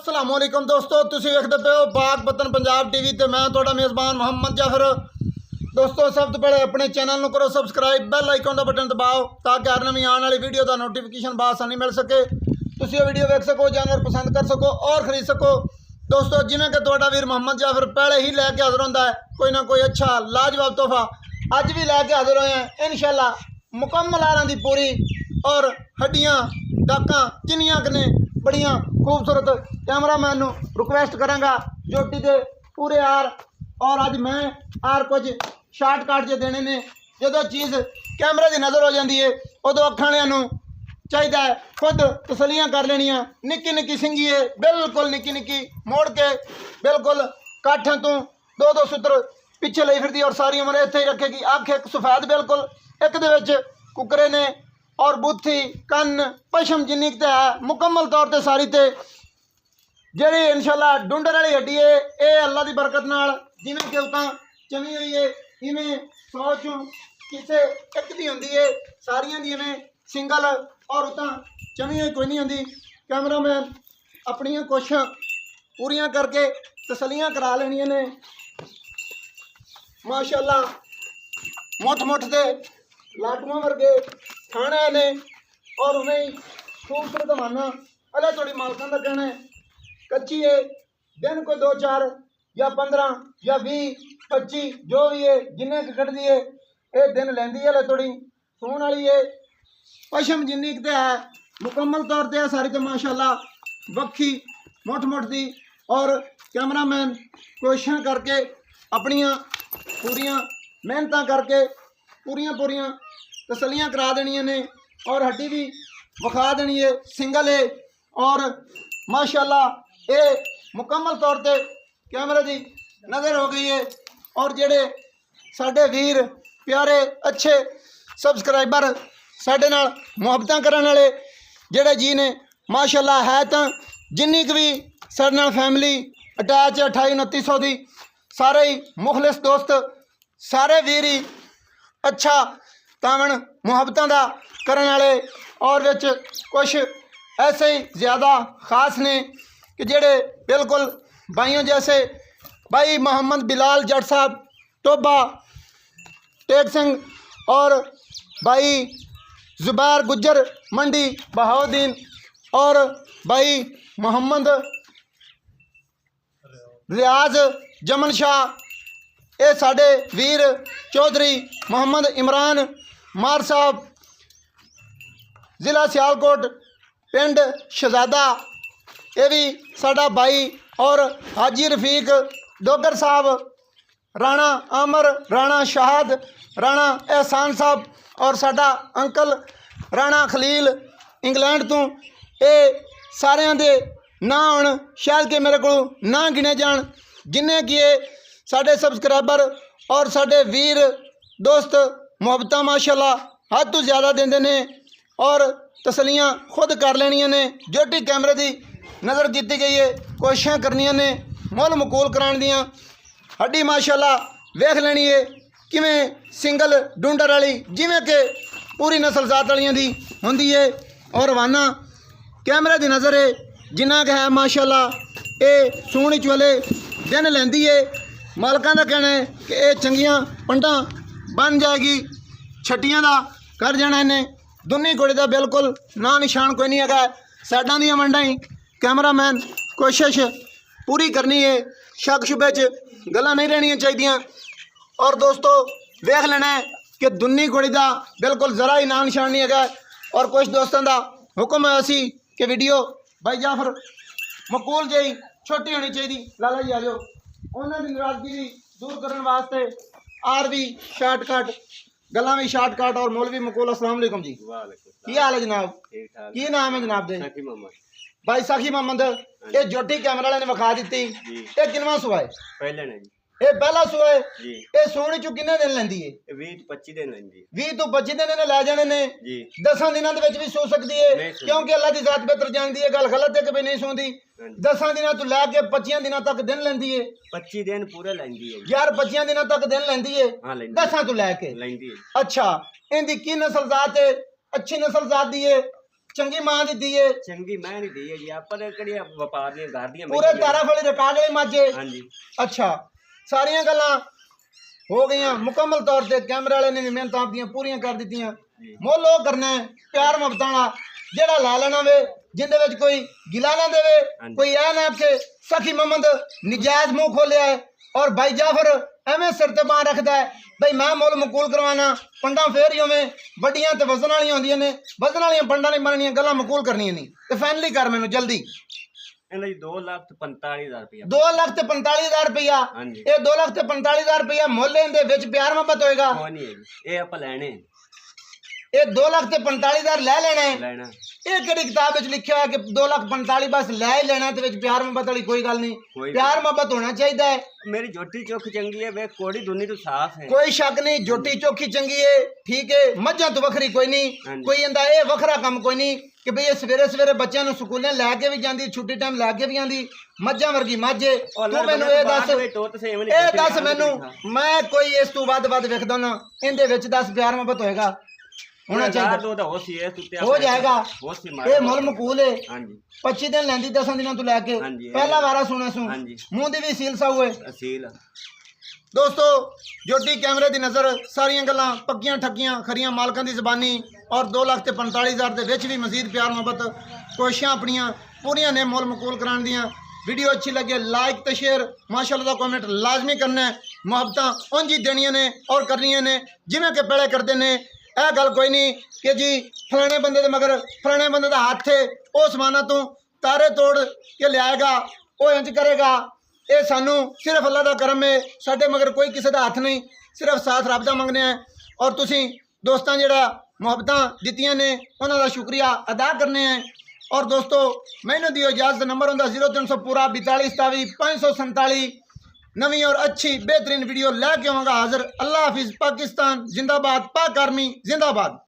अस्सलामुअलैकुम दोस्तों, तुसीं वेखदे पे हो पाक वतन पंजाब टीवी ते मैं तुहाडा मेज़बान मोहम्मद जाफर। दोस्तों सब तो पहले अपने चैनल को करो सब्सक्राइब, बैल आइकन का बटन दबाओ ताकि हर नवी आने वाली वीडियो का नोटिफिकेशन बासानी मिल सके, तुसीं वीडियो वेख सको, जानवर पसंद कर सको और खरीद सको। दोस्तों जिवें कि तुहाडा वीर मोहम्मद जाफर पहले ही लैके हाज़र होंदा है कोई ना कोई अच्छा लाजवाब तोहफा, अज भी लैके हाज़र होए हैं इंशाअल्लाह मुकम्मल आरां दी पूरी और हड्डियां डाकां चिनियां कने बड़ियां खूबसूरत। कैमरामैन रिक्वेस्ट करांगा जोटी दे पूरे आर, और अज मैं आर कुछ शार्टकट जे देने ने। जो चीज़ कैमरे की नज़र हो जाती है उदों अखां वालियां चाहिए खुद तसलियां कर लेनियां। निक्की निक्की सिंगी है बिल्कुल निक्की निक्की मोड़ के बिल्कुल काठों तो दो दो सूत्र पिछे ली फिरती और सारी उम्र इत्थे ही रखेगी। अख एक सफेद बिल्कुल एक दे विच कुकरे ने और बुथी कन पशम जिन्नी तो है मुकम्मल तौर पर सारी ते जी इंशाल्लाह डूंडर वाली हड्डी है ये अल्लाह की बरकत नाल जिवें कि उतां चमी हुई है इवें 100 चों किसे एक दी हुंदी है, सारियां दी इवें सिंगल और उतां चमी हुई कोई नहीं हुंदी। कैमरामैन अपनियां कोशिशां पूरियां करके तसलियां करा लेनियां ने। माशाअल्लाह मुठ मुठ दे लाटुआं वर्गे खाने ने और उन्हें ही खूबसूरत माना अले थोड़ी मालकान का कहना है कच्ची है दिन को 2-4 या 15 या 20-25 जो भी है जिन्हें कटती है ये दिन लेंदी है थोड़ी सून वाली है पशम जिन्नी कि है मुकम्मल तौर पर है सारी तो माशाअल्लाह बखी मुठ मुठ दी। और कैमरामैन कोशिशां करके अपनियां पूरियां मेहनत करके पूरियां तसलियां करा देनियां ने और हड्डी भी विखा देनी है सिंगल है। और माशाअल्लाह ये मुकम्मल तौर पे कैमरे की नज़र हो गई है। और जेड़े साडे वीर प्यारे अच्छे सब्सक्राइबर साडे नाल मुहब्बतां करन वाले जेड़े जी ने माशाअल्लाह है तो जिन्नी भी साडे नाल फैमिली अटैच 28-2900 दी सारे ही मुखलिस दोस्त सारे वीर ही अच्छा तावन मुहब्बतां दा करन वाले और विच कुछ ऐसे ही ज़्यादा खास ने कि जेड़े बिल्कुल भाइयों जैसे भाई मोहम्मद बिलाल जट साहब टोबा टेक सिंह और भाई जुबैर गुज्जर मंडी बहाउद्दीन और भाई मोहम्मद रियाज जमन शाह ये साडे वीर चौधरी मोहम्मद इमरान मार साहब ज़िला सियालकोट पिंड शहजादा ये भी साडा भाई और हाजी रफीक डोगर साहब राणा आमर राणा शाहद राणा एहसान साहब और साडा अंकल राणा खलील इंग्लैंड तो ये सारियां दे ना हुण शायद कि मेरे को ना गिने जान जिन्हें कि साडे सब्सक्राइबर और साडे वीर दोस्त मुहब्बतां माशाअल्लाह हद तो ज़्यादा देंदे ने और तसलियां खुद कर लेनियां ने। जोटी कैमरे की नज़र की गई है कोशिशां करनियां ने मुल मकूल कराने दियां। हड्डी माशाअल्लाह वेख लेनी है किवें सिंगल डूंडर वाली जिवें कि पूरी नस्ल जात वालियां दी हुंदी है। और वाना कैमरे की नज़र है जिन्ना कि है माशाअल्लाह ये सूण वाले दिन लैंदी है। मालकां दा कहना है कि ये चंगियां पंडां बन जाएगी छट्टियां दा कर जाना इन्हें। दुन्नी घोड़े का बिल्कुल ना निशान कोई नहीं है, साइडां दी वंडां ही कैमरामैन कोशिश पूरी करनी है, शक शुबे च गल्लां नहीं रहनियां चाहिए। और दोस्तों वेख लेना है कि दुन्नी घोड़ी का बिल्कुल ज़रा ही ना निशान नहीं है। और कुछ दोस्तों का हुक्म है असी कि वीडियो भाई जाफर मकूल जी छोटी होनी चाहिए, लाला जी आ जाओ उन्होंने की नाराजगी भी दूर करने वास्ते आर भी शार्टकट गल्लां भी शार्टकट और मौलवी मकूल। अस्सलाम वालेकुम जी, की हाल है जनाब? की नाम है जनाब दे? भाई साखी मोहम्मद ये जोटी कैमरा वाले ने विखा दी ये किनवा सुआ है? पहले ने जी ये पहला सुआ है जी। ये सोने चो किन्ने दिन लैंदी है? 20-25 दिन लैंदी 20 तो 25 दिन इन्हें लै जाने ने जी। 10 दिनों के भी सो सकती है क्योंकि अल्लाह की जात बेहतर जानती है। गल गलत है कि भाई नहीं सोंदी 10 दिनों तो लैके 25 दिनों तक दिन लैंदी है। 25 दिन पूरे लैंदी है यार 25 दिनों तक दिन लैंदी है 10 तो लैके लैंदी है। अच्छा इनकी की नस्ल जात है? अच्छी नस्ल जात दी है ਚੰਗੀ ਮਾਂ ਦਿੱਤੀ ਏ ਚੰਗੀ ਮੈਂ ਨਹੀਂ ਦੀ ਹੈ ਜੀ ਆਪਾਂ ਨੇ ਕਿਹੜੀਆਂ ਵਪਾਰ ਦੀਆਂ ਘਰ ਦੀਆਂ ਪੂਰੇ 13 ਫਲੇ ਰਿਕਾਰਡ ਵਾਲੀ ਮਾਝੇ ਹਾਂਜੀ ਅੱਛਾ ਸਾਰੀਆਂ ਗੱਲਾਂ ਹੋ ਗਈਆਂ ਮੁਕੰਮਲ ਤੌਰ ਤੇ ਕੈਮਰੇ ਵਾਲੇ ਨੇ ਮਿਹਨਤਾਂ ਆਪਦੀਆਂ ਪੂਰੀਆਂ ਕਰ ਦਿੱਤੀਆਂ ਮੁੱਲ ਉਹ ਕਰਨਾ ਹੈ ਪਿਆਰ ਮੁਹੱਬਤਾਂ ਵਾਲਾ ਜਿਹੜਾ ਲਾ ਲੈਣਾ ਵੇ ਜਿੰਦੇ ਵਿੱਚ ਕੋਈ ਗਿਲਾ ਨਾ ਦੇਵੇ ਕੋਈ ਇਹ ਨਾ ਆਖੇ ਸਖੀ ਮੁਹੰਮਦ ਨਜਾਇਜ਼ ਮੂੰਹ ਖੋਲਿਆ ਹੈ ਔਰ ਭਾਈ ਜਾਫਰ ਐਵੇਂ ਸਿਰ ਤੇ ਬਾਂਹ ਰੱਖਦਾ ਹੈ ਬਈ ਮੈਂ ਮੁੱਲ ਮਕੂਲ ਕਰਵਾਣਾ ਪੰਡਾਂ ਫੇਰ ਹੀ ਹੋਵੇਂ ਵੱਡੀਆਂ ਤੇ ਵਜ਼ਨ ਵਾਲੀਆਂ ਹੁੰਦੀਆਂ ਨੇ ਵਜ਼ਨ ਵਾਲੀਆਂ ਪੰਡਾਂ ਨਹੀਂ ਬਣਨੀਆਂ ਗੱਲਾਂ ਮਕੂਲ ਕਰਨੀਆਂ ਨਹੀਂ ਤੇ ਫਾਈਨਲੀ ਕਰ ਮੈਨੂੰ ਜਲਦੀ ਇਹਨਾਂ ਜੀ 2,45,000 ਰੁਪਇਆ 2,45,000 ਰੁਪਇਆ ਹਾਂਜੀ ਇਹ 2,45,000 ਰੁਪਇਆ ਮੁੱਲ ਇਹਦੇ ਵਿੱਚ ਪਿਆਰ ਮੁਹੱਬਤ ਹੋਏਗਾ ਕੋਈ ਨਹੀਂ ਹੈ ਜੀ ਇਹ ਆਪਾਂ ਲੈਣੇ ਇਹ 2,45,000 ਲੈ ਲੈਣਾ ਹੈ ਲੈਣਾ ਇਹ ਕਿਹੜੀ ਕਿਤਾਬ ਵਿੱਚ ਲਿਖਿਆ ਹੋਇਆ ਕਿ 2,45,000 ਬਸ ਲੈ ਹੀ ਲੈਣਾ ਤੇ ਵਿੱਚ ਪਿਆਰ ਮੁਹੱਬਤ ਵਾਲੀ ਕੋਈ ਗੱਲ ਨਹੀਂ ਪਿਆਰ ਮੁਹੱਬਤ ਹੋਣਾ ਚਾਹੀਦਾ ਹੈ ਮੇਰੀ ਜੋਟੀ ਚੁੱਕ ਚੰਗੀ ਹੈ ਵੇ ਕੋੜੀ ਦੁਨੀ ਤੋਂ ਸਾਫ਼ ਹੈ ਕੋਈ ਸ਼ੱਕ ਨਹੀਂ ਜੋਟੀ ਚੋਖੀ ਚੰਗੀ ਹੈ ਠੀਕ ਹੈ ਮੱਝਾਂ ਤੋਂ ਵੱਖਰੀ ਕੋਈ ਨਹੀਂ ਕੋਈ ਇਹਦਾ ਇਹ ਵੱਖਰਾ ਕੰਮ ਕੋਈ ਨਹੀਂ ਕਿ ਭਈ ਇਹ ਸਵੇਰੇ ਸਵੇਰੇ ਬੱਚਿਆਂ ਨੂੰ ਸਕੂਲੇ ਲੈ ਕੇ ਵੀ ਜਾਂਦੀ ਛੁੱਟੀ ਟਾਈਮ ਲੈ ਕੇ ਵੀ ਆਂਦੀ ਮੱਝਾਂ ਵਰਗੀ ਮੱਝ ਤੂੰ ਮੈਨੂੰ ਇਹ ਦੱਸ ਮੈਨੂੰ ਮੈਂ ਕੋਈ ਇਸ ਤੋਂ ਵੱਧ ਵੇਖਦਾ ਨਾ ਇਹਦੇ ਵਿੱਚ 10 ਪਿਆਰ ਮੁਹੱਬਤ ਹੋਏਗਾ ਹੋਣਾ ਚਾਹੀਦਾ ਹੋ ਜਾਏਗਾ ਇਹ ਮੁੱਲ ਮਕੂਲ ਹੈ 25 ਦਿਨ ਲੈਂਦੀ 10 ਦਿਨਾਂ ਤੋਂ ਲੈ ਕੇ ਪਹਿਲਾ ਵਾਰਾ ਸੁਣਾ ਸੁ ਮੂੰਹ ਦੀ ਵੀ ਸੀਲ ਸਾਊ ਹੈ ਦੋਸਤੋ ਜੋਟੀ ਕੈਮਰੇ ਦੀ ਨਜ਼ਰ ਸਾਰੀਆਂ ਗੱਲਾਂ ਪੱਕੀਆਂ ਠੱਗੀਆਂ ਖਰੀਆਂ ਮਾਲਕਾਂ ਦੀ ਜ਼ਬਾਨੀ ਔਰ 2,45,000 ਦੇ ਵਿੱਚ ਵੀ ਮਜ਼ੀਦ ਪਿਆਰ ਮੁਹੱਬਤ ਕੋਸ਼ਿਸ਼ਾਂ ਆਪਣੀਆਂ ਪੂਰੀਆਂ ਨੇ ਮੁੱਲ ਮਕੂਲ ਕਰਾਉਣ ਦੀਆਂ ਵੀਡੀਓ ਅੱਛੀ ਲੱਗੇ ਲਾਈਕ ਤੇ ਸ਼ੇਅਰ ਮਾਸ਼ਾਅੱਲਾ ਦਾ ਕਮੈਂਟ ਲਾਜ਼ਮੀ ਕਰਨਾ ਹੈ ਮੁਹੱਬਤਾਂ ਉਂਝ ਹੀ ਦੇਣੀਆਂ ਨੇ ਔਰ ਕਰਨੀਆਂ ਨੇ ਜਿਵੇਂ ਕਿ ਪਹਿਲੇ ਕਰਦੇ ਨੇ ਇਹ ਗੱਲ ਕੋਈ ਨਹੀਂ ਕਿ ਜੀ ਫਲਾਣੇ ਬੰਦੇ ਦੇ ਮਗਰ ਫਲਾਣੇ ਬੰਦੇ ਦਾ ਹੱਥ ਹੈ ਉਹ ਸਮਾਨਾਂ ਤੋਂ ਤਾਰੇ ਤੋੜ ਕੇ ਲਿਆਏਗਾ ਉਹ ਇੰਜ ਕਰੇਗਾ ਇਹ ਸਾਨੂੰ ਸਿਰਫ ਅੱਲਾ ਦਾ ਕਰਮ ਹੈ ਸਾਡੇ ਮਗਰ ਕੋਈ ਕਿਸੇ ਦਾ ਹੱਥ ਨਹੀਂ ਸਿਰਫ ਸਾਥ ਰੱਬ ਦਾ ਮੰਗਨੇ ਹੈ ਔਰ ਤੁਸੀਂ ਦੋਸਤਾਂ ਜਿਹੜਾ ਮੁਹੱਬਤਾਂ ਦਿੱਤੀਆਂ ਨੇ ਉਹਨਾਂ ਦਾ ਸ਼ੁਕਰੀਆ ਅਦਾ ਕਰਨੇ ਹੈ ਔਰ ਦੋਸਤੋ ਮੈਨੂੰ ਦਿਓ ਇਜਾਜ਼ਤ ਨੰਬਰ ਹੁੰਦਾ 0300 ਪੂਰਾ 42 27 547 नवी और अच्छी बेहतरीन वीडियो लेके आऊँगा हाजिर अल्लाह हाफिज़ पाकिस्तान जिंदाबाद पाक आर्मी जिंदाबाद।